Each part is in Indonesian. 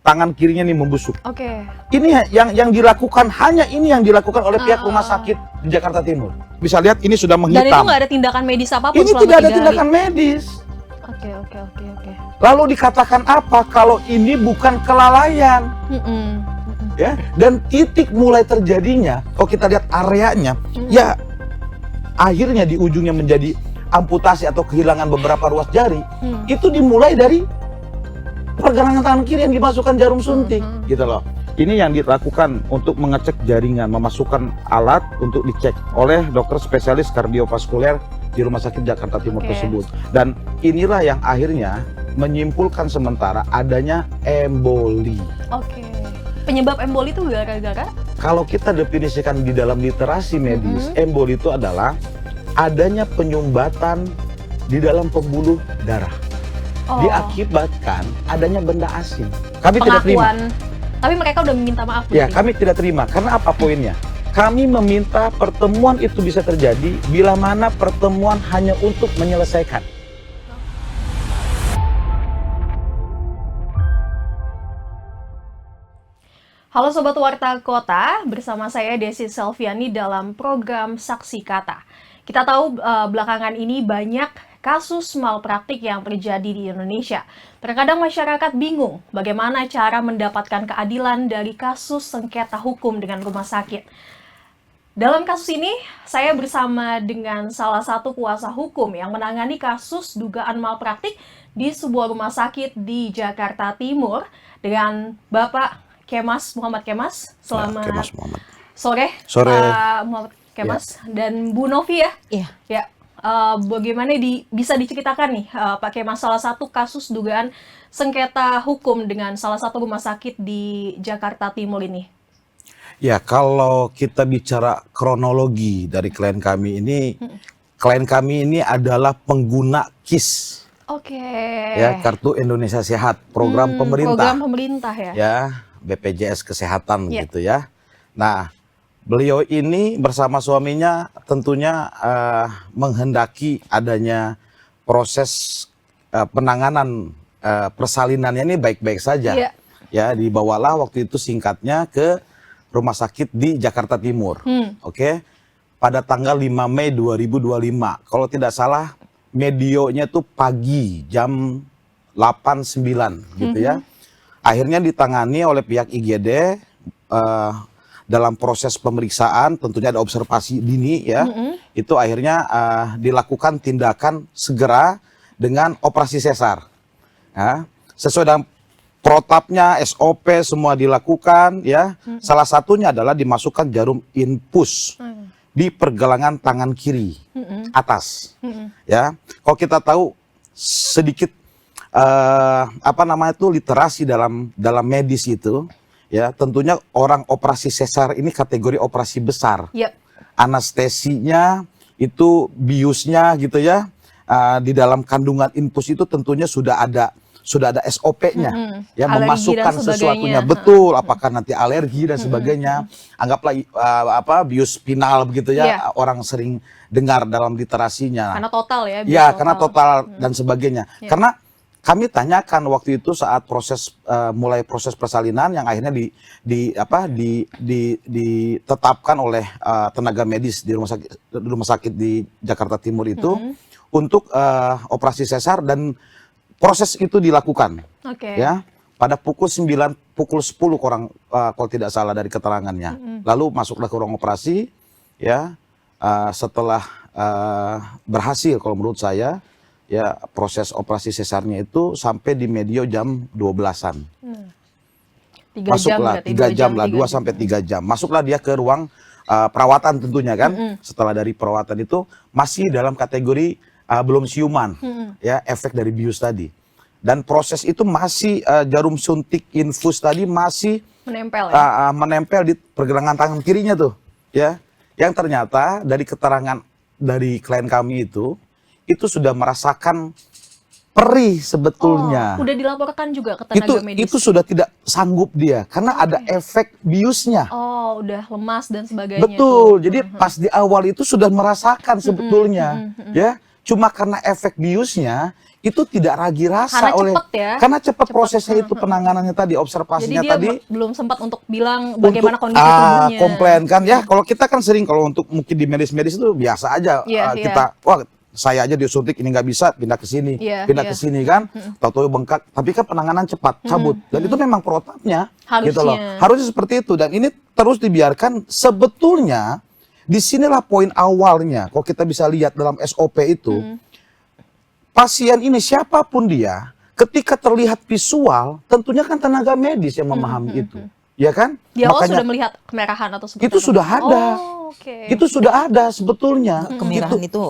tangan kirinya nih membusuk. Oke. Ini yang dilakukan, hanya ini yang dilakukan oleh pihak rumah sakit di Jakarta Timur. Bisa lihat ini sudah menghitam. Dan itu nggak ada tindakan medis apapun Ini selama tidak ada 3 hari? tindakan medis. Oke. Lalu dikatakan apa kalau ini bukan kelalaian? Ya, dan titik mulai terjadinya, kalau kita lihat areanya, ya akhirnya di ujungnya menjadi amputasi atau kehilangan beberapa ruas jari, itu dimulai dari pergelangan tangan kiri yang dimasukkan jarum suntik, gitu loh. Ini yang dilakukan untuk mengecek jaringan, memasukkan alat untuk dicek oleh dokter spesialis kardiovaskuler di Rumah Sakit Jakarta Timur tersebut. Dan inilah yang akhirnya menyimpulkan sementara adanya emboli. Oke. Penyebab emboli itu gara-gara? Kalau kita definisikan di dalam literasi medis, emboli itu adalah adanya penyumbatan di dalam pembuluh darah. Diakibatkan adanya benda asing. Kami tidak terima. Tapi mereka udah meminta maaf. Ya, kami tidak terima. Karena apa poinnya? Kami meminta pertemuan itu bisa terjadi bila mana pertemuan hanya untuk menyelesaikan. Halo Sobat Warta Kota, bersama saya Desi Selviani dalam program Saksi Kata. Kita tahu belakangan ini banyak kasus malpraktik yang terjadi di Indonesia. Terkadang masyarakat bingung bagaimana cara mendapatkan keadilan dari kasus sengketa hukum dengan rumah sakit. Dalam kasus ini, saya bersama dengan salah satu kuasa hukum yang menangani kasus dugaan malpraktik di sebuah rumah sakit di Jakarta Timur dengan Bapak Kemas Muhammad Kemas. Selamat Kemas Muhammad. Sore, Pak Muhammad Kemas dan Bu Novi ya. Iya. Ya. Bagaimana bisa diceritakan nih Pak Kemas salah satu kasus dugaan sengketa hukum dengan salah satu rumah sakit di Jakarta Timur ini? Ya, kalau kita bicara kronologi dari klien kami ini adalah pengguna KIS. Oke. Ya, Kartu Indonesia Sehat, program pemerintah. Program pemerintah ya. Ya, BPJS Kesehatan gitu ya. Nah, beliau ini bersama suaminya tentunya menghendaki adanya proses penanganan persalinannya ini baik-baik saja. Iya. Ya, dibawalah waktu itu singkatnya ke rumah sakit di Jakarta Timur. Oke. Pada tanggal 5 Mei 2025. Kalau tidak salah medionya itu pagi jam 8-9 gitu ya. Akhirnya ditangani oleh pihak IGD dalam proses pemeriksaan, tentunya ada observasi dini ya. Itu akhirnya dilakukan tindakan segera dengan operasi sesar. Ya, sesuai dengan protapnya, SOP semua dilakukan ya. Salah satunya adalah dimasukkan jarum infus di pergelangan tangan kiri atas. Ya, kalau kita tahu sedikit literasi dalam medis itu ya, tentunya orang operasi sesar ini kategori operasi besar. Anestesinya itu biusnya gitu ya, di dalam kandungan infus itu tentunya sudah ada SOP-nya ya, memasukkan sesuatunya betul, apakah nanti alergi dan sebagainya. Anggaplah bius spinal begitu ya, orang sering dengar dalam literasinya. Karena total ya. Ya, karena total dan sebagainya. Karena kami tanyakan waktu itu saat mulai proses persalinan yang akhirnya ditetapkan oleh tenaga medis di rumah sakit di Jakarta Timur itu untuk operasi sesar, dan proses itu dilakukan ya pada pukul 10 kalau tidak salah dari keterangannya. Lalu masuklah ke ruang operasi ya, setelah berhasil kalau menurut saya ya, proses operasi sesarnya itu sampai di medio jam 12-an. 3 jam lah, 2 sampai 3 jam. Masuklah dia ke ruang perawatan tentunya kan. Setelah dari perawatan itu masih dalam kategori belum siuman ya, efek dari bius tadi. Dan proses itu masih jarum suntik infus tadi masih menempel ya? Menempel di pergelangan tangan kirinya tuh ya. Yang ternyata dari keterangan dari klien kami itu sudah merasakan perih sebetulnya. Udah dilaporkan juga ke tenaga medis? Itu sudah tidak sanggup dia, karena ada efek biusnya. Udah lemas dan sebagainya. Betul, jadi pas di awal itu sudah merasakan sebetulnya. Ya, Cuma karena efek biusnya itu tidak lagi rasa Karena oleh cepet ya. karena cepat prosesnya itu penanganannya tadi, Jadi observasinya dia tadi belum sempat untuk bilang untuk bagaimana kondisi tubuhnya. komplain kan ya. Kalau kita kan sering kalau untuk mungkin di medis-medis itu biasa aja Iya, kita wah saya aja disuntik ini nggak bisa pindah ke sini, Iya, pindah iya. ke sini kan, tahu-tahu bengkak. Tapi kan penanganan cepat, cabut. Dan itu memang protapnya gitu loh. Harusnya. Harusnya seperti itu dan ini terus dibiarkan. Sebetulnya disinilah poin awalnya. Kalau kita bisa lihat dalam SOP itu, pasien ini siapapun dia, ketika terlihat visual, tentunya kan tenaga medis yang memahami itu, ya kan? Di awal sudah melihat kemerahan atau seperti itu apa? sudah ada. Oh, oke. Itu sudah ada sebetulnya. Kemerahan Itu, itu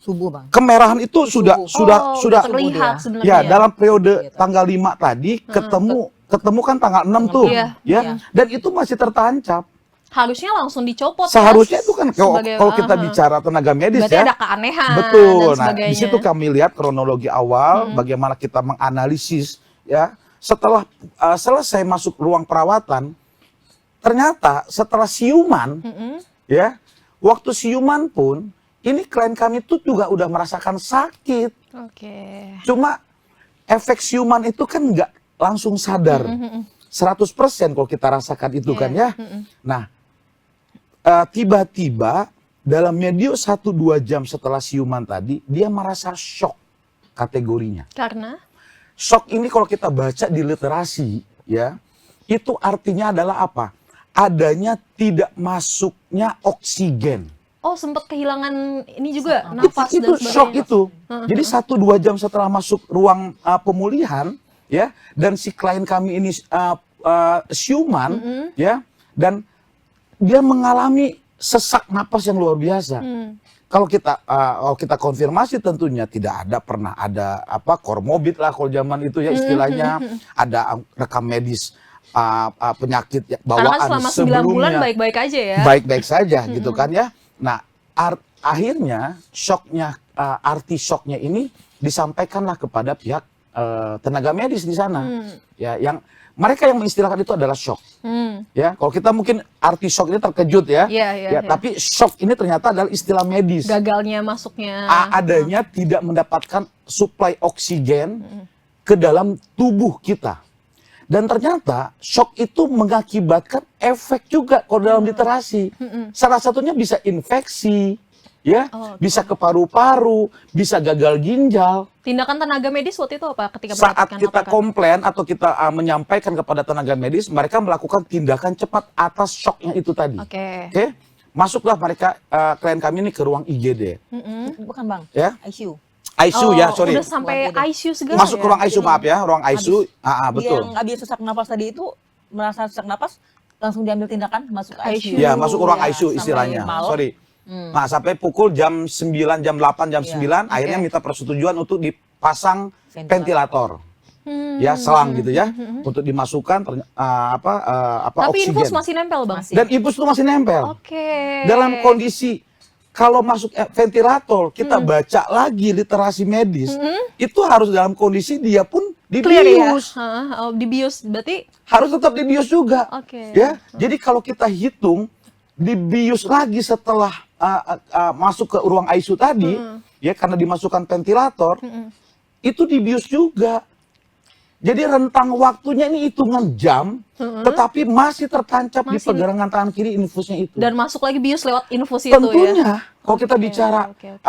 subuh, Bang. kemerahan itu sudah Udah terlihat sebenarnya. ya dalam periode tanggal 5 tadi ketemu kan tanggal 6 tuh, Iya, ya. iya. Dan itu masih tertancap. Harusnya langsung dicopot. Seharusnya ya, itu kan sebagai- kalau kita bicara tenaga medis berarti ya. ada keanehan Betul. dan Nah, sebagainya. di situ kami lihat kronologi awal bagaimana kita menganalisis ya. Setelah selesai masuk ruang perawatan, ternyata setelah siuman ya, waktu siuman pun ini klien kami tuh juga udah merasakan sakit. Oke. Cuma efek siuman itu kan nggak langsung sadar. 100% kalau kita rasakan itu kan ya. Nah, tiba-tiba dalam medio 1-2 jam setelah siuman tadi, dia merasa shock kategorinya. Karena Shock ini kalau kita baca di literasi ya, itu artinya adalah apa? Adanya tidak masuknya oksigen. oh sempat kehilangan ini juga nafas Itu dan sebagainya. shock itu. Jadi 1-2 jam setelah masuk ruang pemulihan ya, dan si klien kami ini siuman ya, dan dia mengalami sesak napas yang luar biasa. Kalau kita konfirmasi tentunya tidak pernah ada komorbid lah kalau zaman itu ya istilahnya, ada rekam medis penyakit Karena kan bawaan selama 9 sebelumnya. bulan baik-baik aja ya. Baik-baik saja gitu kan ya. Nah, akhirnya shocknya, arti shocknya ini disampaikanlah kepada pihak tenaga medis di sana. Ya, yang mereka yang mengistilahkan itu adalah shock. Ya, kalau kita mungkin arti shock ini terkejut ya. Iya. Tapi shock ini ternyata adalah istilah medis. Gagalnya masuknya. Adanya tidak mendapatkan suplai oksigen ke dalam tubuh kita. Dan ternyata shock itu mengakibatkan efek juga kalau dalam literasi. Salah satunya bisa infeksi, ya, bisa ke paru-paru, bisa gagal ginjal. Tindakan tenaga medis waktu itu apa ketika Saat mendapatkan kita laporan? komplain atau kita menyampaikan kepada tenaga medis, mereka melakukan tindakan cepat atas shocknya itu tadi. Oke. Oke? Masuklah mereka, klien kami ini ke ruang IGD. Bukan, Bang. Ya? ICU. ICU ya, sorry. Udah sampai ICU segala Masuk ke ya? ruang ICU, maaf ya, ruang ICU. Dia Betul. yang nggak bisa sesak napas tadi itu merasa sesak napas, langsung diambil tindakan masuk ke ICU. Ya, masuk ke ruang Ya, ICU sampai istilahnya. malam. Sorry. Nah, sampai pukul jam 9, jam 8, jam 9, akhirnya minta persetujuan untuk dipasang ventilator. Ya, selang gitu ya. Untuk dimasukkan Tapi oksigen. infus masih nempel bang. Masih. Dan infus itu masih nempel. Oke. Dalam kondisi kalau masuk ventilator, kita baca lagi literasi medis, itu harus dalam kondisi dia pun Clear ya? dibius. Dibius berarti. Harus tetap dibius juga. Oke. Ya, jadi kalau kita hitung dibius lagi setelah masuk ke ruang ICU tadi, ya karena dimasukkan ventilator, itu dibius juga. Jadi rentang waktunya ini hitungan jam, tetapi masih tertancap di pergelangan tangan kiri infusnya itu. Dan masuk lagi bius lewat infus itu Tentunya, ya. kalau kita bicara oke.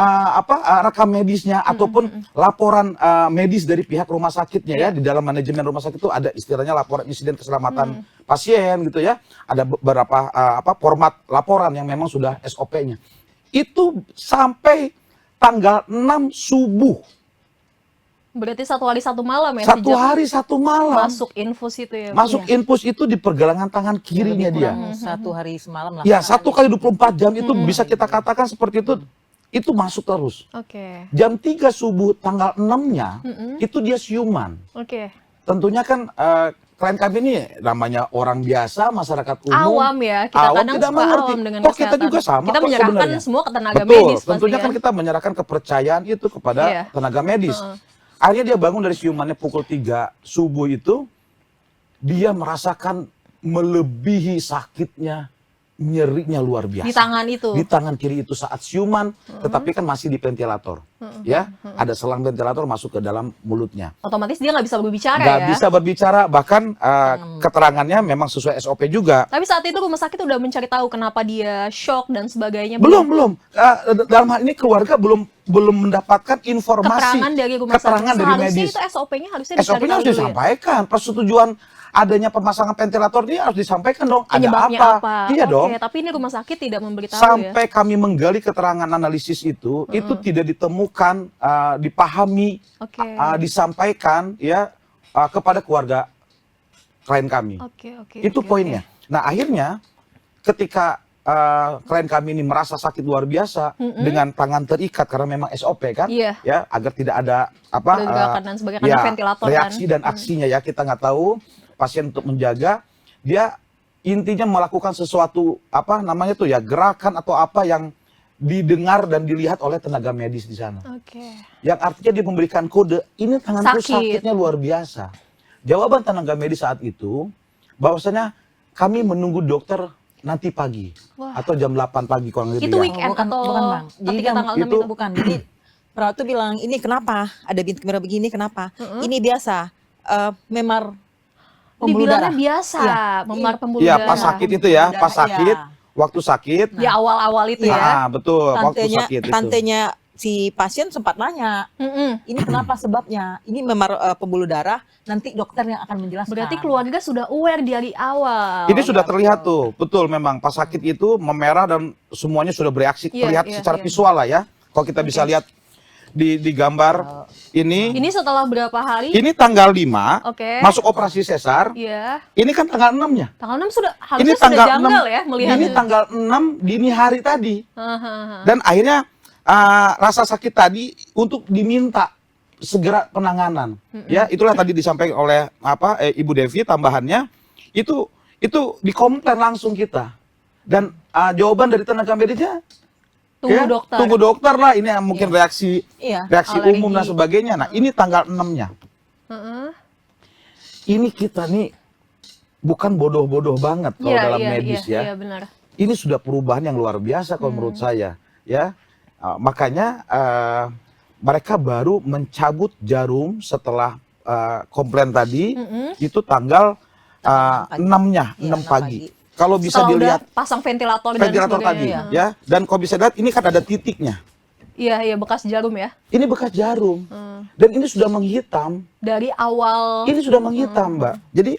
rekam medisnya ataupun laporan medis dari pihak rumah sakitnya ya, di dalam manajemen rumah sakit itu ada istilahnya laporan insiden keselamatan pasien gitu ya. Ada beberapa format laporan yang memang sudah SOP-nya. Itu sampai tanggal 6 subuh. Berarti 1 hari 1 malam ya. 1 sejak hari 1 malam. masuk infus itu ya. Masuk infus itu di pergelangan tangan kirinya dia. Kurang 1 hari semalam lah. Ya, 1 kali 24 jam itu bisa kita katakan seperti itu masuk terus. Oke. Jam 3 subuh tanggal 6-nya itu dia siuman. Oke. Tentunya kan klien kami ini namanya orang biasa, masyarakat umum. Awam ya. Kita kadang tidak suka mengerti. awam dengan Toh kita kesehatan. juga sama Kita kok menyerahkan sebenarnya. semua ke tenaga Betul, medis pasti tentunya kan kan. kita menyerahkan kepercayaan itu kepada Iya. tenaga medis. Akhirnya dia bangun dari siumannya pukul 3 subuh itu, dia merasakan melebihi sakitnya nyerinya luar biasa. Di tangan itu. Di tangan kiri itu saat siuman, tetapi kan masih di ventilator. Ya, ada selang ventilator masuk ke dalam mulutnya. Otomatis dia nggak bisa berbicara Nggak ya. bisa berbicara, bahkan keterangannya memang sesuai SOP juga. Tapi saat itu rumah sakit udah mencari tahu kenapa dia shock dan sebagainya. Belum. Dalam hal ini keluarga belum mendapatkan informasi. Keterangan dari rumah keterangan sakit. dari Seharusnya medis. itu SOP-nya harusnya SOP-nya dicari harus tahu dulu ya. disampaikan. Persetujuan adanya pemasangan ventilator ini harus disampaikan dong. Ada Penyebabnya apa? Iya Oke, dong. tapi ini rumah sakit tidak memberitahu ya. Sampai kami menggali keterangan analisis itu tidak ditemukan, dipahami, Oke. disampaikan ya kepada keluarga klien kami. Oke. Itu poinnya. Nah, akhirnya ketika klien kami ini merasa sakit luar biasa dengan tangan terikat karena memang SOP kan, Iya. ya agar tidak ada Pergerakan dan sebagainya, karena ventilator kan. reaksi dan aksinya ya kita nggak tahu pasien untuk menjaga dia intinya melakukan sesuatu gerakan atau apa yang didengar dan dilihat oleh tenaga medis di sana. Oke. Yang artinya dia memberikan kode, ini tanganku Sakit. sakitnya luar biasa. Jawaban tenaga medis saat itu, bahwasanya kami menunggu dokter nanti pagi. Wah. Atau jam 8 pagi kurang lebih Itu ya. weekend bukan, atau bukan Bang. Jadi ketika tanggal 6 itu? bukan. Jadi perawat tuh bilang, ini kenapa? Ada bintik merah begini, kenapa? Ini biasa. Memar pembuluh Dibilangnya darah. biasa, Iya. memar pembuluh Iya, darah. pas sakit itu ya, Pembuluh pas darah, sakit, iya. waktu sakit. Di awal-awal itu Iya. ya. Betul, waktu Tantenya, sakit itu. tantenya si pasien sempat nanya, ini kenapa sebabnya? Ini memar pembuluh darah, nanti dokter yang akan menjelaskan. Berarti keluarga sudah aware dari awal. Ini sudah terlihat tuh, betul memang pas sakit itu memerah dan semuanya sudah bereaksi, Iya, terlihat iya, secara iya. visual lah ya. Kalau kita bisa lihat di gambar ini, Ini setelah berapa hari? ini tanggal 5, Oke. masuk operasi sesar, Iya. ini kan tanggal 6-nya. Tanggal 6 sudah Ini harusnya sudah tanggal janggal 6, ya melihatnya. ini tanggal 6 dini hari tadi. Hahaha. Dan akhirnya rasa sakit tadi untuk diminta segera penanganan. Ya, itulah tadi disampaikan oleh Ibu Devi tambahannya itu dikomplain langsung kita. Dan jawaban dari tenaga medisnya Tunggu dokter. Tunggu dokter lah, ini mungkin reaksi Iya. reaksi Alergi. umum dan sebagainya. Nah, ini tanggal 6-nya. Heeh. Ini kita nih bukan bodoh-bodoh banget kalau dalam medis ya. Iya, benar. Ini sudah perubahan yang luar biasa kalau menurut saya, ya. Makanya mereka baru mencabut jarum setelah komplain tadi itu tanggal 6-nya, Iya, 6 pagi. pagi. Kalau bisa Setelah dilihat udah pasang ventilator, ventilator dan tadi, sebagainya. ya. Dan kalau bisa lihat ini kan ada titiknya. Iya, bekas jarum ya. Ini bekas jarum. Dan ini sudah menghitam. Dari awal. Ini sudah menghitam, Mbak. Jadi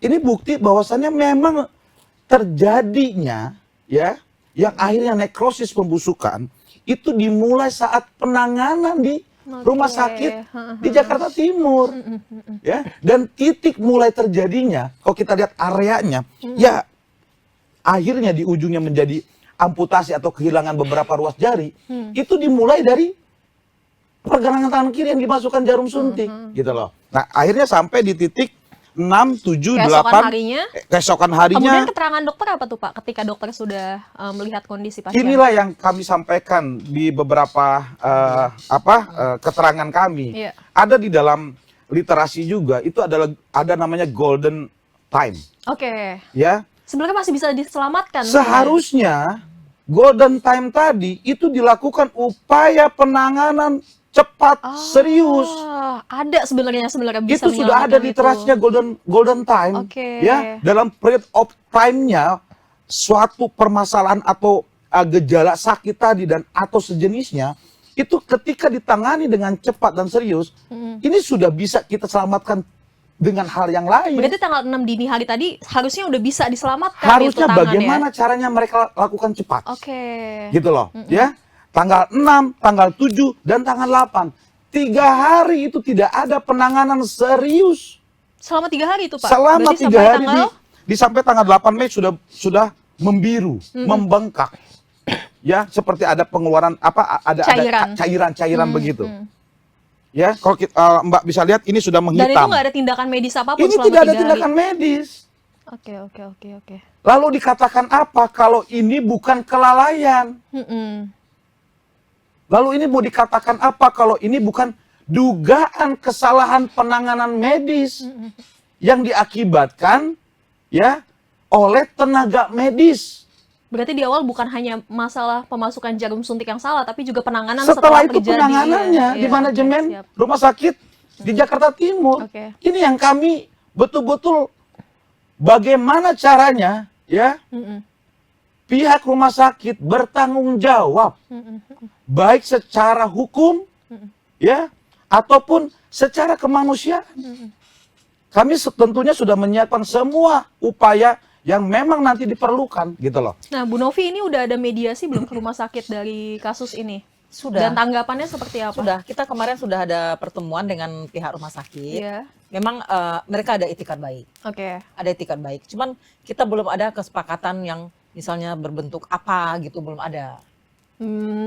ini bukti bahwasannya memang terjadinya ya yang akhirnya nekrosis pembusukan itu dimulai saat penanganan di rumah sakit di Jakarta Timur. Ya, dan titik mulai terjadinya kalau kita lihat areanya ya akhirnya di ujungnya menjadi amputasi atau kehilangan beberapa ruas jari itu dimulai dari pergelangan tangan kiri yang dimasukkan jarum suntik gitu loh. Nah, akhirnya sampai di titik 6, 7, 8 keesokan harinya. Kemudian keterangan dokter apa tuh Pak ketika dokter sudah melihat kondisi pasien? Inilah yang kami sampaikan di beberapa keterangan kami. Iya. Ada di dalam literasi juga itu ada namanya golden time. Oke. Ya. Sebenarnya masih bisa diselamatkan. Seharusnya golden time tadi itu dilakukan upaya penanganan cepat, serius. Ada sebenarnya bisa Itu sudah ada menyelamatkan literasinya golden time. Oke. Ya, dalam period of time-nya suatu permasalahan atau gejala sakit tadi dan atau sejenisnya itu ketika ditangani dengan cepat dan serius, ini sudah bisa kita selamatkan dengan hal yang lain. Berarti tanggal 6 dini hari tadi harusnya udah bisa diselamatkan Harusnya itu tangan bagaimana ya? caranya mereka lakukan cepat. Oke. Gitu loh, ya. Tanggal 6, tanggal 7, dan tanggal 8. 3 hari itu tidak ada penanganan serius. Selama 3 hari itu Pak? Selama Berarti 3 sampai hari sampai tanggal 8 Mei sudah membiru, membengkak. Ya, seperti ada pengeluaran ada cairan begitu. Ya, kalau Mbak bisa lihat ini sudah menghitam. Dan itu nggak ada tindakan medis apapun Ini selama tidak ada 3 hari? tindakan medis. Oke. Lalu dikatakan apa kalau ini bukan kelalaian? Lalu ini mau dikatakan apa kalau ini bukan dugaan kesalahan penanganan medis yang diakibatkan ya oleh tenaga medis Berarti di awal bukan hanya masalah pemasukan jarum suntik yang salah, tapi juga penanganan Setelah itu terjadi. penanganannya di Iya, manajemen siap. rumah sakit di Jakarta Timur. Oke. Ini yang kami betul-betul bagaimana caranya ya Mm-mm. pihak rumah sakit bertanggung jawab baik secara hukum ya ataupun secara kemanusiaan. Kami tentunya sudah menyiapkan semua upaya yang memang nanti diperlukan gitu loh. Nah, Bu Novi, ini udah ada mediasi belum ke rumah sakit dari kasus ini? Sudah. Dan tanggapannya seperti apa? Sudah, kita kemarin sudah ada pertemuan dengan pihak rumah sakit. Iya. Memang mereka ada itikat baik. Oke. Ada itikat baik. Cuman kita belum ada kesepakatan yang misalnya berbentuk apa gitu, belum ada.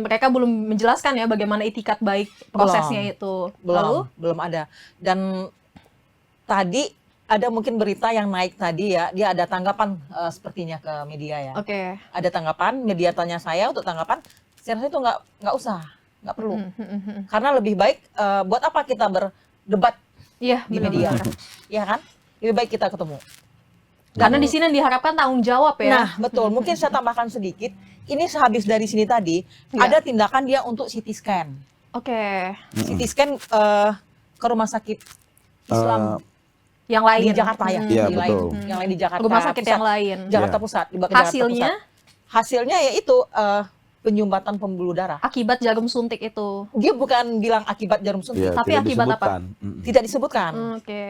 Mereka belum menjelaskan ya bagaimana itikat baik prosesnya itu. Lalu? Belum ada. Dan tadi ada mungkin berita yang naik tadi ya, dia ada tanggapan sepertinya ke media ya. Oke. Ada tanggapan, media tanya saya untuk tanggapan, saya rasa itu nggak usah, nggak perlu. Karena lebih baik buat apa kita berdebat Iya, di benar-benar. media, ya kan? Lebih baik kita ketemu. Karena di sini diharapkan tanggung jawab ya. Nah, betul. Mungkin saya tambahkan sedikit. Ini sehabis dari sini tadi, Iya. ada tindakan dia untuk CT scan. Oke. CT scan ke rumah sakit Islam Yang lain. di Jakarta ya. Iya, Di betul. yang lain di Jakarta. Rumah sakit Pusat. yang lain. Jakarta Iya. Pusat. Dibawa ke Jakarta Hasilnya Pusat. Hasilnya yaitu penyumbatan pembuluh darah. akibat jarum suntik itu. Dia bukan bilang akibat jarum suntik. Iya, Tapi tidak akibat apa? disebutkan. Tidak disebutkan. Oke.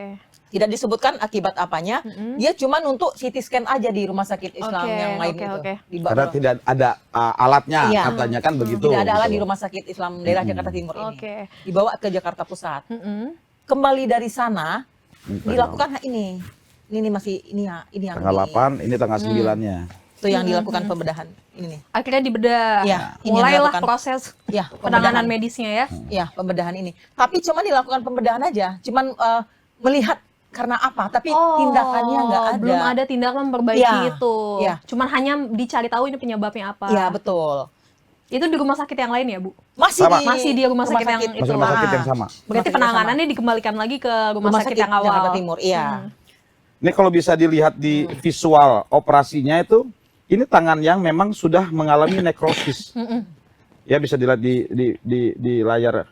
Tidak disebutkan akibat apanya. Dia cuman untuk CT scan aja di rumah sakit Islam Oke, yang lain oke, itu. oke. Karena tidak ada alatnya Iya. katanya kan begitu. Tidak ada alat gitu. di rumah sakit Islam daerah Jakarta Timur ini. Oke. Dibawa ke Jakarta Pusat. Mm-mm. Kembali dari sana dilakukan ini. Ini masih ini yang Tanggal 8, ini tanggal 9-nya. itu yang dilakukan pembedahan ini nih. Akhirnya dibedah. Iya, ini yang Mulailah dilakukan. proses Ya, penanganan pembedahan. medisnya ya. Ya, pembedahan ini. Tapi cuma dilakukan pembedahan aja. Cuman melihat karena apa, tapi tindakannya nggak ada. Belum ada tindakan memperbaiki Iya, itu. iya. Cuman hanya dicari tahu ini penyebabnya apa. Iya, betul. Itu di rumah sakit yang lain ya, Bu? Masih Sama. Masih di rumah sakit yang Masih rumah sakit yang sama. Berarti penanganannya dikembalikan lagi ke rumah sakit yang awal. Jakarta Timur, iya. Ini kalau bisa dilihat di visual operasinya itu, ini tangan yang memang sudah mengalami nekrosis. Ya bisa dilihat di layar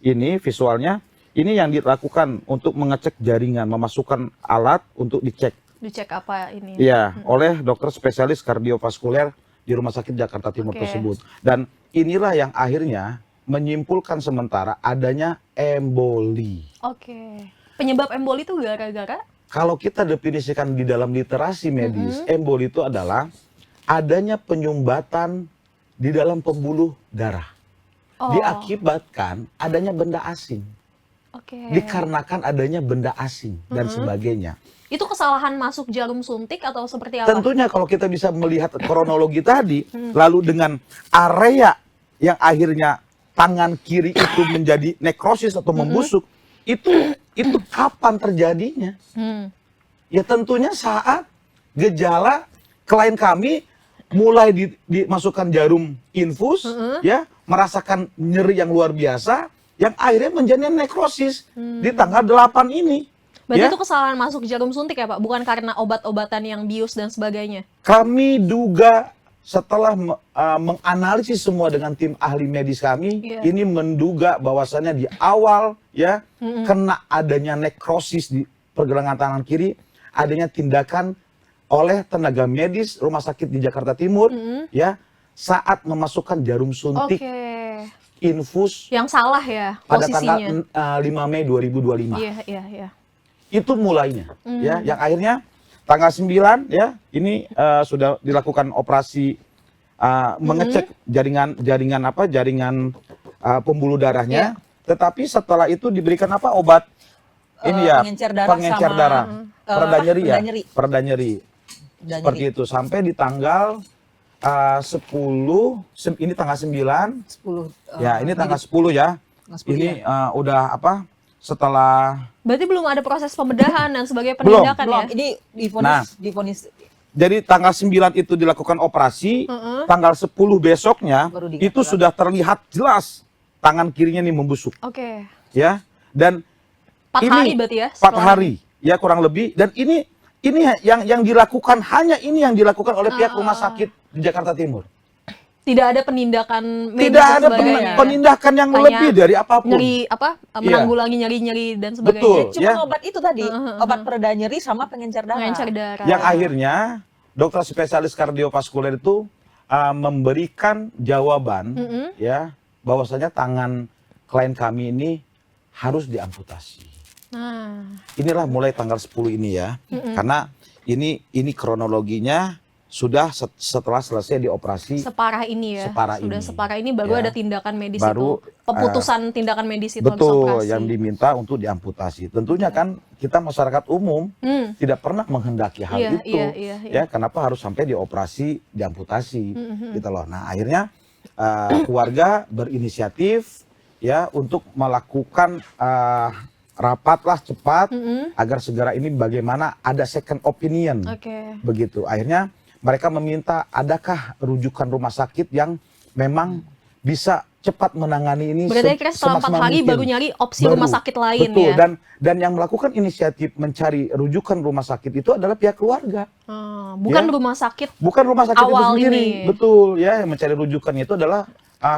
ini visualnya. Ini yang dilakukan untuk mengecek jaringan, memasukkan alat untuk dicek. Dicek apa ini? Iya, oleh dokter spesialis kardiovaskuler di Rumah Sakit Jakarta Timur Oke. tersebut. Dan inilah yang akhirnya menyimpulkan sementara adanya emboli. Oke. Penyebab emboli itu gara-gara? Kalau kita definisikan di dalam literasi medis, emboli itu adalah adanya penyumbatan di dalam pembuluh darah. Oh. Diakibatkan adanya benda asing. Oke. Dikarenakan adanya benda asing dan sebagainya. Itu kesalahan masuk jarum suntik atau seperti apa? Tentunya kalau kita bisa melihat kronologi tadi, lalu dengan area yang akhirnya tangan kiri itu menjadi nekrosis atau membusuk, itu kapan terjadinya? Ya tentunya saat gejala klien kami mulai dimasukkan jarum infus, ya merasakan nyeri yang luar biasa, yang akhirnya menjadi nekrosis di tanggal 8 ini. Berarti Ya. itu kesalahan masuk jarum suntik ya Pak? Bukan karena obat-obatan yang bius dan sebagainya? Kami duga setelah menganalisis semua dengan tim ahli medis kami, Iya. ini menduga bahwasannya di awal ya kena adanya nekrosis di pergelangan tangan kiri, adanya tindakan oleh tenaga medis rumah sakit di Jakarta Timur ya saat memasukkan jarum suntik Oke. infus Yang salah ya pada posisinya? tanggal 5 Mei 2025. Iya, iya, iya. Itu mulainya ya yang akhirnya tanggal 9 ya ini sudah dilakukan operasi mengecek jaringan pembuluh darahnya, tetapi setelah itu diberikan apa obat ini ya pengencer darah pengencer sama, darah pereda nyeri ya pereda nyeri. pereda nyeri Dan seperti itu sampai di tanggal 10 ini tanggal 9 10 ya ini tanggal 10 ya tanggal 10 ini udah apa setelah Berarti belum ada proses pembedahan dan sebagai Belum. penindakan belum. ya? Ini Nah. divonis jadi tanggal 9 itu dilakukan operasi, tanggal 10 besoknya Baru diingat itu lagi. sudah terlihat jelas tangan kirinya nih membusuk, Oke. ya. Dan 4 ini hari berarti ya? 4 hari, ya kurang lebih. Dan ini Ini yang dilakukan, hanya ini yang dilakukan oleh pihak rumah sakit di Jakarta Timur. Tidak ada penindakan medis Tidak dan ada sebagainya. penindakan yang Hanya lebih dari apapun. Nyeri apa? Menanggulangi nyeri-nyeri dan sebagainya. Betul. Cuma Ya. obat itu tadi, obat pereda nyeri sama pengencer darah. Pengencer darah. Yang akhirnya dokter spesialis kardiovaskuler itu memberikan jawaban ya bahwasanya tangan klien kami ini harus diamputasi. Nah, Inilah mulai tanggal 10 ini ya. Karena ini kronologinya sudah setelah selesai dioperasi. separah ini ya. Separah Sudah ini. separah ini baru Ya. ada tindakan medis Baru, itu. Keputusan tindakan medis itu habis Betul, operasi. yang diminta untuk diamputasi. Tentunya kan kita masyarakat umum tidak pernah menghendaki hal Iya, itu. iya. Ya, kenapa harus sampai dioperasi, diamputasi gitu loh. Nah, akhirnya keluarga berinisiatif ya untuk melakukan rapatlah cepat agar segera ini bagaimana ada second opinion. Oke. Begitu. Akhirnya mereka meminta adakah rujukan rumah sakit yang memang bisa cepat menangani ini Berarti kira setelah 4 semaksimal hari mungkin. baru nyari opsi Baru. rumah sakit lain Betul. ya. Dan yang melakukan inisiatif mencari rujukan rumah sakit itu adalah pihak keluarga. Bukan Ya. rumah sakit. Bukan rumah sakit itu Awal sendiri. ini. Betul ya, yang mencari rujukan itu adalah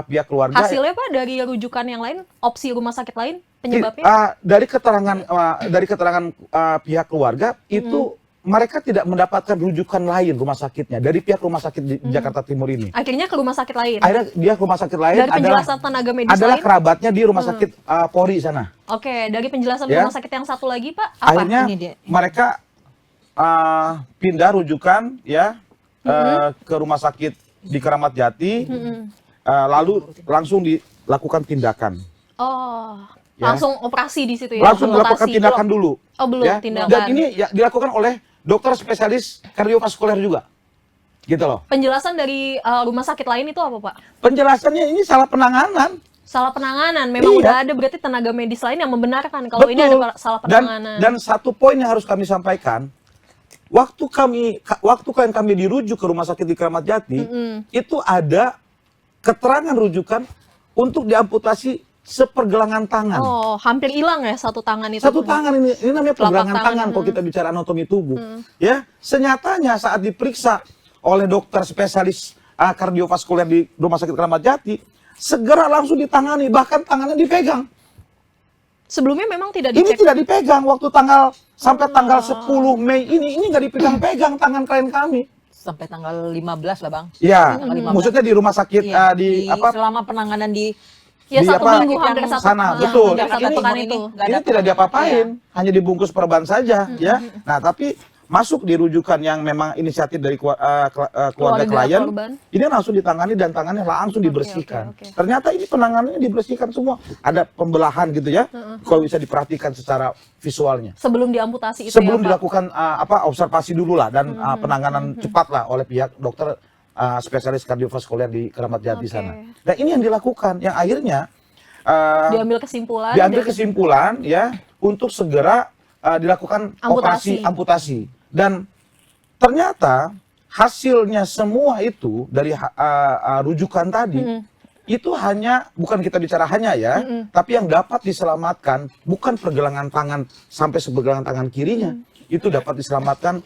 pihak keluarga. Hasilnya Pak dari rujukan yang lain, opsi rumah sakit lain penyebabnya? Dari keterangan pihak keluarga itu mereka tidak mendapatkan rujukan lain rumah sakitnya dari pihak rumah sakit di Jakarta Timur ini. Akhirnya ke rumah sakit lain. Akhirnya dia ke rumah sakit lain Dari penjelasan tenaga medis adalah lain? kerabatnya di rumah sakit Polri sana. Oke, dari penjelasan Ya. rumah sakit yang satu lagi Pak, apa? Akhirnya Ini dia. mereka pindah rujukan ya ke rumah sakit di Keramat Jati, lalu langsung dilakukan tindakan. Oh, Ya. langsung operasi di situ ya? Langsung amputasi. dilakukan tindakan dulu. Oh, belum ya. tindakan. Dan ini ya, dilakukan oleh dokter spesialis kardiovaskuler juga. Gitu loh. Penjelasan dari rumah sakit lain itu apa Pak? Penjelasannya ini salah penanganan. Salah penanganan. Memang Iya. udah ada berarti tenaga medis lain yang membenarkan kalau ini ada salah penanganan. Dan satu poin yang harus kami sampaikan, waktu klien kami dirujuk ke rumah sakit di Keramat Jati, itu ada keterangan rujukan untuk diamputasi sepergelangan tangan. Oh, hampir hilang ya satu tangan itu. Satu tangan ini namanya Telapak pergelangan tangan, tangan kalau kita bicara anatomi tubuh. Ya, senyatanya saat diperiksa oleh dokter spesialis kardiovaskuler di Rumah Sakit Keramat Jati, segera langsung ditangani, bahkan tangannya dipegang. Sebelumnya memang tidak Ini dicek. tidak dipegang waktu sampai tanggal 10 Mei ini nggak dipegang-pegang tangan klien kami. Sampai tanggal 15 lah Bang. Ya, Tanggal 15. maksudnya di rumah sakit Iya, di apa? selama penanganan di Ya di satu apa, minggu hampir yang satu. sana, ya, betul. hampir satu Ini- pekan ini itu. nggak ada Ini tidak penanganan. diapa-apain, hanya dibungkus perban saja, ya. Nah, tapi masuk di rujukan yang memang inisiatif dari keluarga Keluarga klien, korban. ini langsung ditangani dan tangannya langsung dibersihkan. oke. Ternyata ini penanganannya dibersihkan semua. Ada pembelahan gitu ya, kalau bisa diperhatikan secara visualnya. Sebelum diamputasi itu Sebelum ya Pak. dilakukan observasi dulu lah dan penanganan cepat lah oleh pihak dokter spesialis kardiovaskuler di Keramat Jati Oke. sana. Dan ini yang dilakukan, yang akhirnya Diambil kesimpulan. diambil dari- kesimpulan ya untuk segera dilakukan operasi amputasi. Dan ternyata hasilnya semua itu dari rujukan tadi itu hanya, bukan kita bicara hanya ya, tapi yang dapat diselamatkan bukan pergelangan tangan sampai sepergelangan tangan kirinya, itu dapat diselamatkan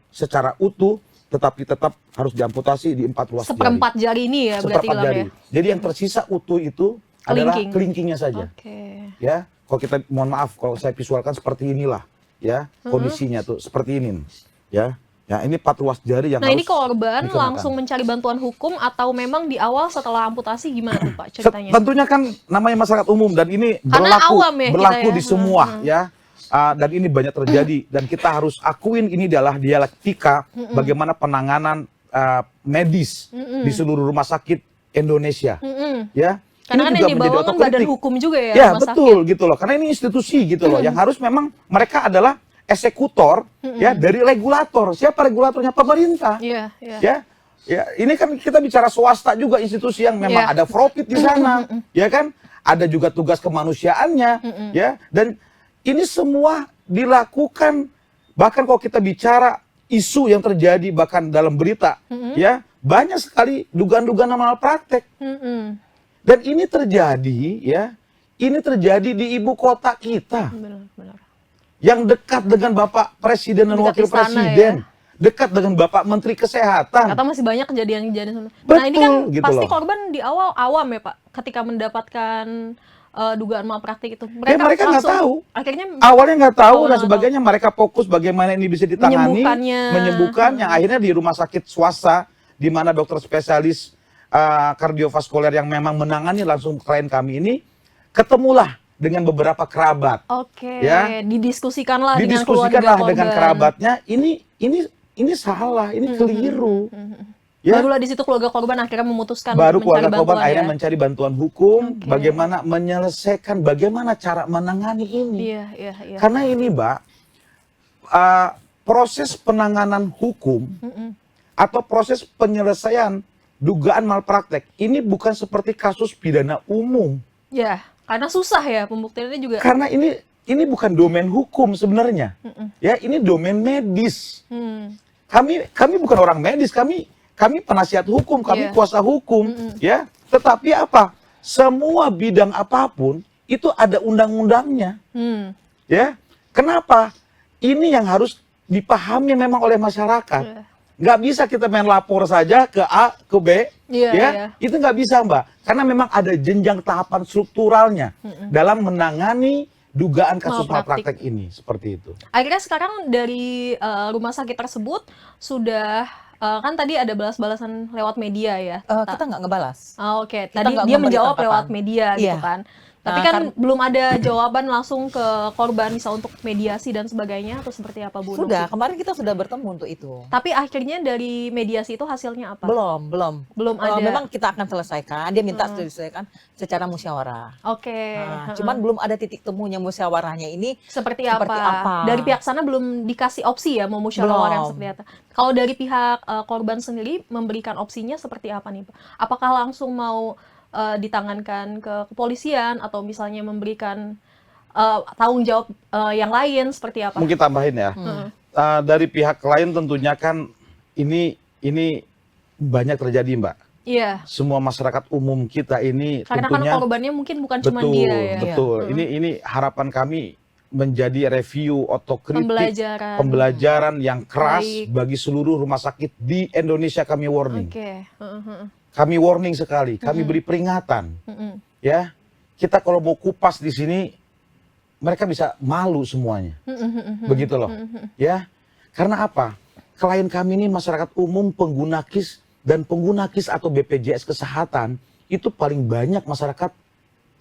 secara utuh, tetapi tetap harus diamputasi di 4 ruas jari. Seperempat jari ini ya berarti Seperempat hilang jari. ya. Jadi yang tersisa utuh itu adalah Kelingking. kelingkingnya saja. Oke. Ya, kalau kita, mohon maaf kalau saya visualkan seperti inilah, ya kondisinya tuh seperti ini, ya. Ya ini 4 ruas jari yang Nah ini harus korban dikenakan. langsung mencari bantuan hukum atau memang di awal setelah amputasi gimana tuh Pak ceritanya? Tentunya kan namanya masyarakat umum dan ini Karena awam ya berlaku kita ya. di semua, ya. Dan ini banyak terjadi dan kita harus akuin ini adalah dialektika bagaimana penanganan medis di seluruh rumah sakit Indonesia, ya. Karena kan Ini yang juga menjadi dibawa kan badan otokritik. hukum juga ya, Ya rumah betul gitu loh, karena ini institusi gitu loh, yang harus memang mereka adalah eksekutor ya dari regulator. Siapa regulatornya? Pemerintah. Iya, iya. Ya, ya ini kan kita bicara swasta juga, institusi yang memang Iya. ada profit di sana, ya kan? Ada juga tugas kemanusiaannya, ya. Dan ini semua dilakukan, bahkan kalau kita bicara isu yang terjadi bahkan dalam berita, ya banyak sekali dugaan-dugaan malpraktek. Dan ini terjadi, ya, ini terjadi di ibu kota kita. Benar, benar. yang dekat dengan Bapak Presiden dan Dekat Wakil istana, Presiden, dekat dengan Bapak Menteri Kesehatan. Ternyata masih banyak kejadian-kejadian. Nah Betul, ini kan gitu pasti loh. korban di awal awam ya Pak, ketika mendapatkan dugaan malpraktik itu. Ya, mereka nggak langsung- tahu. Akhirnya Awalnya nggak tahu awalnya dan nggak sebagainya, mereka fokus bagaimana ini bisa ditangani, Menyembuhkannya. menyembuhkan, yang akhirnya di rumah sakit swasta, di mana dokter spesialis kardiovaskuler yang memang menangani langsung klien kami ini, ketemulah dengan beberapa kerabat. Oke, Ya. didiskusikanlah dengan Didiskusikanlah keluarga dengan korban. kerabatnya, ini salah, ini keliru. Ya. Barulah di situ keluarga korban akhirnya memutuskan Baru untuk mencari keluarga korban bantuan akhirnya ya. mencari bantuan hukum, Oke. bagaimana menyelesaikan, bagaimana cara menangani ini. Iya, iya, iya. Karena ini, Mbak, proses penanganan hukum atau proses penyelesaian dugaan malpraktek ini bukan seperti kasus pidana umum. Ya, karena susah ya pembuktiannya juga. Karena ini bukan domain hukum sebenarnya. Ya, ini domain medis. Hmm. Kami bukan orang medis, kami penasihat hukum, kami Iya. kuasa hukum, ya. Tetapi apa? Semua bidang apapun itu ada undang-undangnya, Hmm. ya. Kenapa? Ini yang harus dipahami memang oleh masyarakat. Iya. Nggak bisa kita main lapor saja ke A, ke B, Iya, ya. iya. Itu nggak bisa, Mbak. Karena memang ada jenjang tahapan strukturalnya dalam menangani dugaan kasus Malpraktik. malpraktek ini, seperti itu. Akhirnya sekarang dari rumah sakit tersebut sudah kan tadi ada balas-balasan lewat media ya. Kita nggak ngebalas. Oke, Kita tadi nggak dia memberi menjawab tanggapan. lewat media gitu Iya. kan. Tapi Nah, kan belum ada jawaban langsung ke korban misal untuk mediasi dan sebagainya atau seperti apa Bu Sudah, Novi? kemarin kita sudah bertemu untuk itu. Tapi akhirnya dari mediasi itu hasilnya apa? Belum. Belum ada. Memang kita akan selesaikan. Dia minta diselesaikan secara musyawarah. Oke. Nah, cuman belum ada titik temunya musyawarahnya ini. seperti seperti apa? Dari pihak sana belum dikasih opsi ya mau musyawarah yang Belum. seperti apa. Kalau dari pihak korban sendiri memberikan opsinya seperti apa nih Pak? Apakah langsung mau ditangankan ke kepolisian atau misalnya memberikan tanggung jawab yang lain seperti apa? Mungkin tambahin ya. Dari pihak lain tentunya kan ini banyak terjadi, Mbak. Iya. Semua masyarakat umum kita ini Karena kan tentunya korbannya mungkin bukan cuma betul, dia ya. betul. Ini harapan kami menjadi review otokritik, pembelajaran yang keras Baik. bagi seluruh rumah sakit di Indonesia. Kami warning, Oke. kami warning sekali, kami beri peringatan. Ya, kita kalau mau kupas di sini, mereka bisa malu semuanya. Begitu loh. Ya, karena apa? Klien kami ini masyarakat umum, pengguna KIS dan pengguna KIS atau BPJS Kesehatan itu paling banyak masyarakat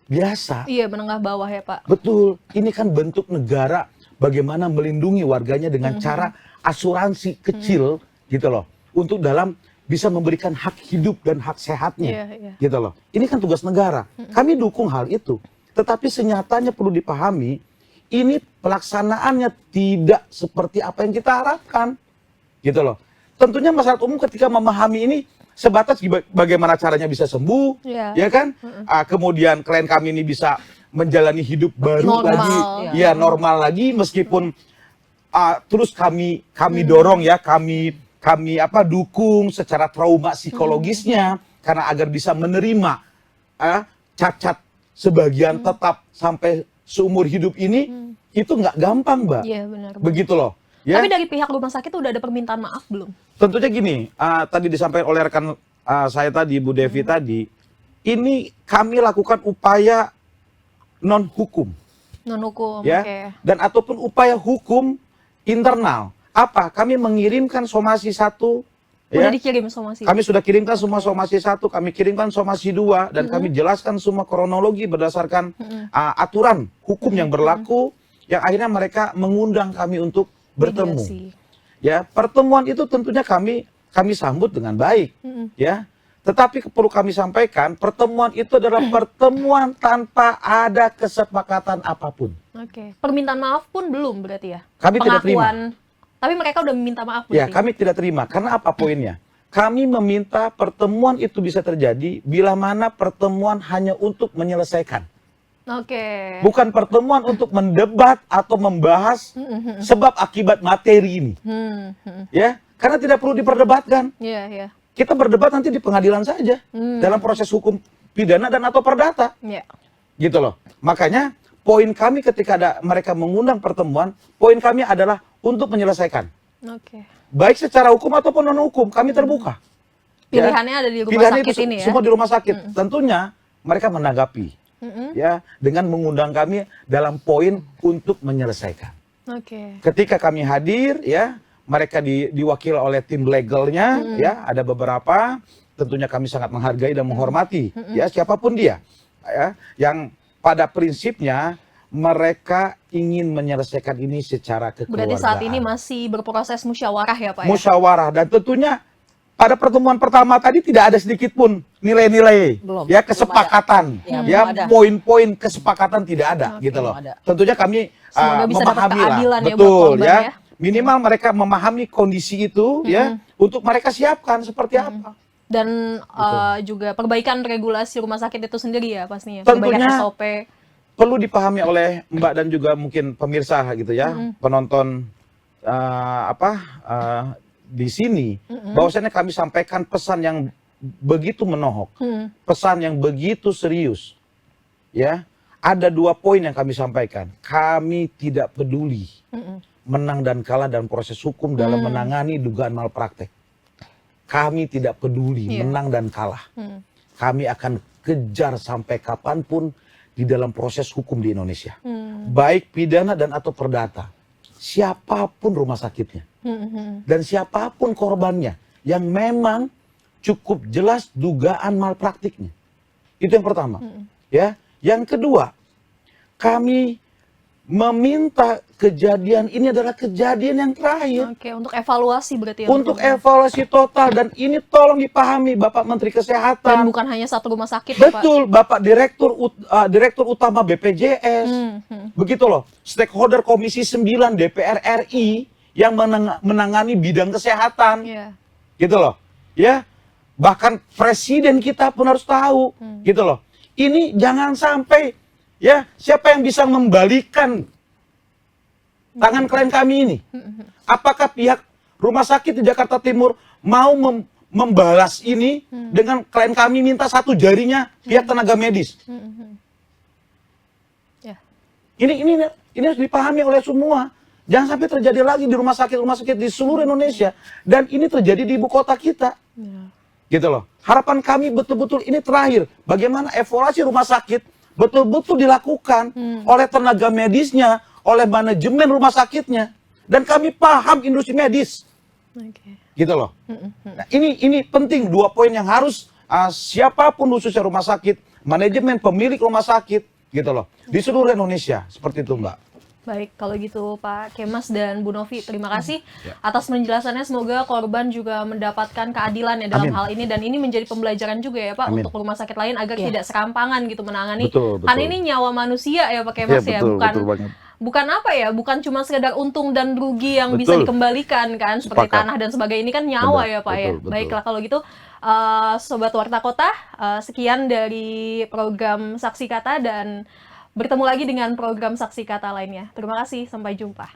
biasa. Iya, menengah bawah ya Pak. Betul, ini kan bentuk negara bagaimana melindungi warganya dengan cara asuransi kecil gitu loh. Untuk dalam bisa memberikan hak hidup dan hak sehatnya. Iya, iya. Gitu loh. Ini kan tugas negara. Kami dukung hal itu. Tetapi senyatanya perlu dipahami, ini pelaksanaannya tidak seperti apa yang kita harapkan. Gitu loh. Tentunya masyarakat umum ketika memahami ini sebatas bagaimana caranya bisa sembuh, Iya. ya kan? Kemudian klien kami ini bisa menjalani hidup baru Normal. lagi, Iya. ya normal lagi, meskipun terus kami dorong ya, kami dukung secara trauma psikologisnya karena agar bisa menerima cacat sebagian tetap sampai seumur hidup ini itu nggak gampang, Mbak. Iya, benar. Begitu loh. Ya. Tapi dari pihak rumah sakit udah ada permintaan maaf belum? Tentunya gini, tadi disampaikan oleh rekan saya tadi, Bu Devi tadi, ini kami lakukan upaya non hukum, Non hukum. ya, Oke. dan ataupun upaya hukum internal. Apa? Kami mengirimkan somasi 1, Udah ya. dikirim somasi. Kami sudah kirimkan semua somasi 1, kami kirimkan somasi 2, dan kami jelaskan semua kronologi berdasarkan aturan hukum yang berlaku, yang akhirnya mereka mengundang kami untuk bertemu. Mediasi. Ya, pertemuan itu tentunya kami sambut dengan baik, ya. Tetapi perlu kami sampaikan, pertemuan itu adalah pertemuan tanpa ada kesepakatan apapun. Oke. Permintaan maaf pun belum berarti ya? Kami tidak terima. Tapi mereka udah meminta maaf Ya, berarti? kami tidak terima. Karena apa poinnya? Kami meminta pertemuan itu bisa terjadi bila mana pertemuan hanya untuk menyelesaikan. Oke. Bukan pertemuan untuk mendebat atau membahas sebab akibat materi ini. Ya, karena tidak perlu diperdebatkan. Iya, iya. Kita berdebat nanti di pengadilan saja dalam proses hukum pidana dan atau perdata. Iya. Gitu loh. Makanya poin kami ketika ada mereka mengundang pertemuan, poin kami adalah untuk menyelesaikan. Oke. Baik secara hukum ataupun non-hukum, kami terbuka. Ya. Pilihannya ada di rumah Pilihannya sakit itu ini ya. semua di rumah sakit. Tentunya mereka menanggapi ya dengan mengundang kami dalam poin untuk menyelesaikan. Oke. Ketika kami hadir ya, mereka diwakili oleh tim legalnya ya, ada beberapa, tentunya kami sangat menghargai dan menghormati ya siapapun dia ya, yang pada prinsipnya mereka ingin menyelesaikan ini secara kekeluargaan. Berarti saat ini masih berproses musyawarah ya Pak ya? Musyawarah, dan tentunya pada pertemuan pertama tadi tidak ada sedikit pun nilai-nilai Belum, ya belum kesepakatan ada. ya Belum ada. poin-poin kesepakatan tidak ada gitu loh. Belum ada. Tentunya kami Semoga bisa dapat memahami lah, keadilan ya buat betul korban ya. ya. Minimal mereka memahami kondisi itu ya untuk mereka siapkan seperti apa. Dan juga perbaikan regulasi rumah sakit itu sendiri ya pastinya. Tentunya. Perbaikan SOP. Perlu dipahami oleh Mbak dan juga mungkin pemirsa gitu ya, penonton di sini, bahwasanya kami sampaikan pesan yang begitu menohok, pesan yang begitu serius. Ya, ada 2 poin yang kami sampaikan. Kami tidak peduli menang dan kalah dalam proses hukum dalam menangani dugaan malpraktek. Kami tidak peduli menang dan kalah. Kami akan kejar sampai kapanpun di dalam proses hukum di Indonesia. Baik pidana dan atau perdata. Siapapun rumah sakitnya. Dan siapapun korbannya. Yang memang cukup jelas dugaan malpraktiknya. Itu yang pertama. Ya. Yang kedua, kami meminta kejadian ini adalah kejadian yang terakhir. Oke, untuk evaluasi berarti ya. Untuk evaluasi total, dan ini tolong dipahami Bapak Menteri Dan Kesehatan. bukan hanya satu rumah sakit ya Pak. Betul, Bapak Direktur Utama BPJS. Begitu loh, stakeholder Komisi 9 DPR RI yang menangani bidang kesehatan. Iya. Gitu loh. Ya. Bahkan presiden kita pun harus tahu. Gitu loh. Ini jangan sampai ya, siapa yang bisa membalikan tangan klien kami ini? Apakah pihak rumah sakit di Jakarta Timur mau membalas ini dengan klien kami minta 1 jarinya pihak tenaga medis? Ya. Ini harus dipahami oleh semua. Jangan sampai terjadi lagi di rumah sakit di seluruh Indonesia, dan ini terjadi di ibu kota kita. Ya. Gitu loh. Harapan kami betul-betul ini terakhir. Bagaimana evaluasi rumah sakit betul-betul dilakukan oleh tenaga medisnya, oleh manajemen rumah sakitnya. Dan kami paham industri medis. Oke. Gitu loh. Nah, ini penting 2 poin yang harus siapapun khususnya rumah sakit, manajemen, pemilik rumah sakit, gitu loh. Di seluruh Indonesia. Seperti itu, Mbak. Baik, kalau gitu Pak Kemas dan Bu Novi, terima kasih atas penjelasannya. Semoga korban juga mendapatkan keadilan ya dalam Amin. hal ini, dan ini menjadi pembelajaran juga ya Pak Amin. untuk rumah sakit lain agar tidak serampangan gitu menangani. Betul, betul. Kan ini nyawa manusia ya Pak Kemas ya, betul, bukan betul banget. bukan apa ya, bukan cuma sekedar untung dan rugi yang bisa Betul. dikembalikan kan, seperti Sepakat. tanah dan sebagainya. Ini kan nyawa Benar, ya Pak ya. betul, betul. Baiklah kalau gitu, Sobat Warta Kota, sekian dari program Saksi Kata, dan bertemu lagi dengan program Saksi Kata lainnya. Terima kasih, sampai jumpa.